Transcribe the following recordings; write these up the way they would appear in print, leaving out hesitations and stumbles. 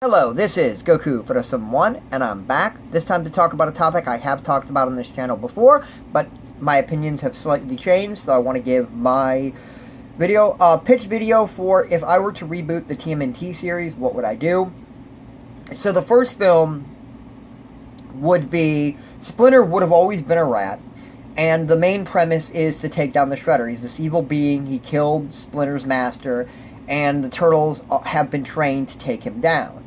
Hello, this is Goku for the Someone, and I'm back. This time to talk about a topic I have talked about on this channel before, but my opinions have slightly changed, so I want to give my pitch video for if I were to reboot the TMNT series, what would I do? So the first film would be, Splinter would have always been a rat, and the main premise is to take down the Shredder. He's this evil being, he killed Splinter's master, and the Turtles have been trained to take him down.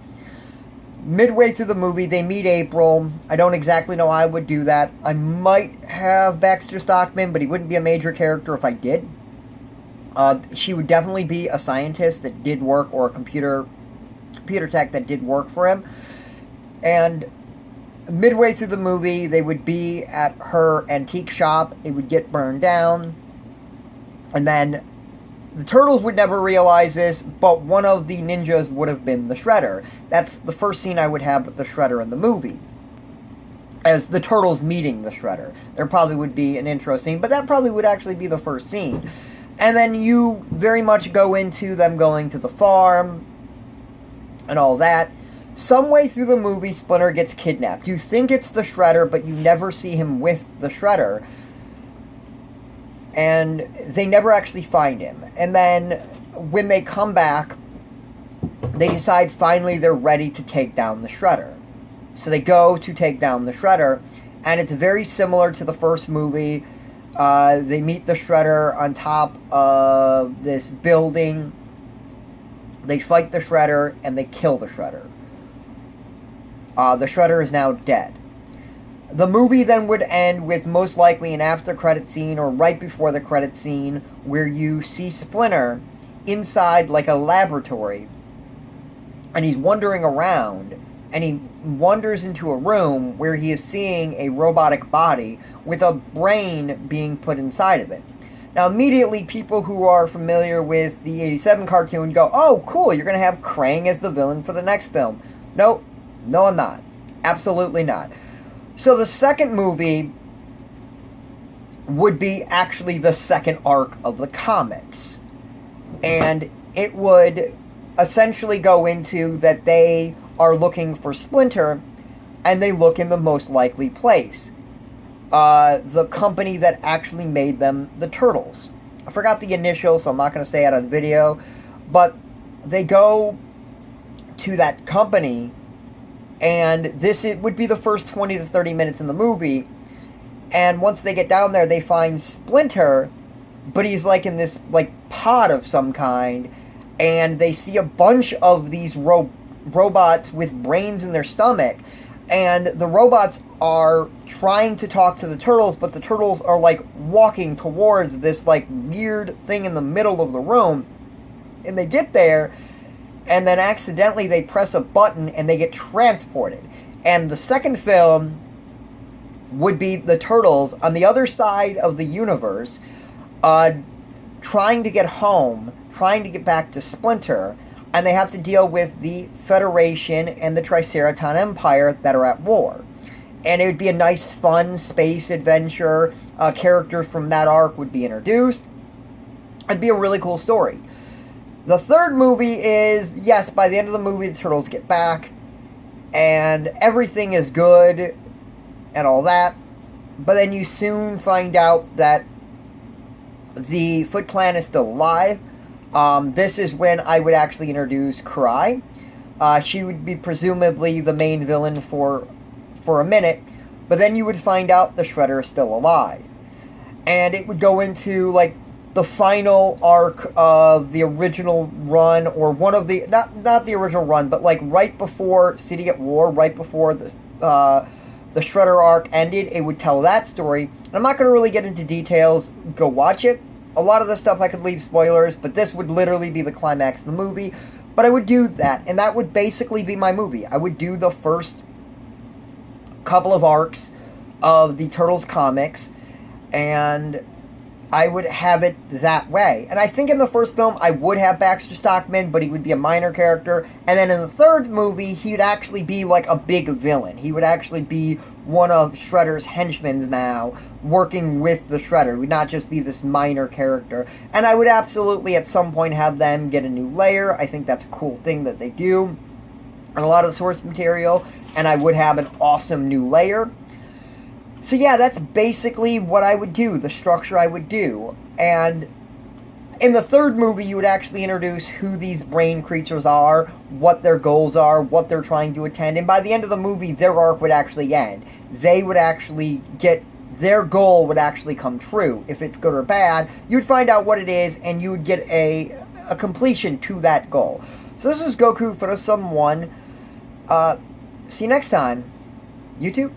Midway through the movie, they meet April. I don't exactly know how I would do that. I might have Baxter Stockman, but he wouldn't be a major character if I did. She would definitely be a scientist that did work, or a computer tech that did work for him. And midway through the movie, they would be at her antique shop. It would get burned down. And then the Turtles would never realize this, but one of the ninjas would have been the Shredder. That's the first scene I would have with the Shredder in the movie, as the Turtles meeting the Shredder. There probably would be an intro scene, but that probably would actually be the first scene. And then you very much go into them going to the farm and all that. Some way through the movie, Splinter gets kidnapped. You think it's the Shredder, but you never see him with the Shredder. And they never actually find him. And then when they come back, they decide finally they're ready to take down the Shredder. So they go to take down the Shredder, and it's very similar to the first movie. They meet the Shredder on top of this building. They fight the Shredder, and they kill the Shredder. The Shredder is now dead. The movie then would end with most likely an after-credit scene, or right before the credit scene, where you see Splinter inside like a laboratory, and he's wandering around, and he wanders into a room where he is seeing a robotic body with a brain being put inside of it. Now immediately people who are familiar with the 87 cartoon go, oh cool, you're going to have Krang as the villain for the next film. Nope, no I'm not. Absolutely not. So the second movie would be actually the second arc of the comics. And it would essentially go into that they are looking for Splinter, and they look in the most likely place. The company that actually made them, the Turtles. I forgot the initials, so I'm not going to say it on video. But they go to that company, and it would be the first 20 to 30 minutes in the movie. And once they get down there, they find Splinter, but he's like in this like pod of some kind. And they see a bunch of these robots with brains in their stomach. And the robots are trying to talk to the Turtles, but the Turtles are like walking towards this like weird thing in the middle of the room. And they get there, and then accidentally they press a button and they get transported. And the second film would be the Turtles on the other side of the universe, trying to get home, trying to get back to Splinter, and they have to deal with the Federation and the Triceraton Empire that are at war. And it would be a nice, fun space adventure. Characters from that arc would be introduced. It'd be a really cool story. The third movie is, yes, by the end of the movie, the Turtles get back, and everything is good, and all that, but then you soon find out that the Foot Clan is still alive. This is when I would actually introduce Cry. She would be presumably the main villain for a minute, but then you would find out the Shredder is still alive. And it would go into, like, the final arc of the original run, or one of the, not the original run, but like right before City at War, right before the Shredder arc ended, it would tell that story. And I'm not going to really get into details, go watch it. A lot of the stuff I could leave spoilers, but this would literally be the climax of the movie. But I would do that, and that would basically be my movie. I would do the first couple of arcs of the Turtles comics, and I would have it that way. And I think in the first film, I would have Baxter Stockman, but he would be a minor character. And then in the third movie, he'd actually be like a big villain. He would actually be one of Shredder's henchmen now, working with the Shredder. He would not just be this minor character. And I would absolutely at some point have them get a new lair. I think that's a cool thing that they do. and a lot of the source material, and I would have an awesome new layer. So yeah, that's basically what I would do, the structure I would do. And in the third movie, you would actually introduce who these brain creatures are, what their goals are, what they're trying to attend, and by the end of the movie, their arc would actually end. They would actually get, their goal would actually come true. If it's good or bad, you'd find out what it is, and you would get a completion to that goal. So this is Goku for the Sum 1. See you next time. YouTube.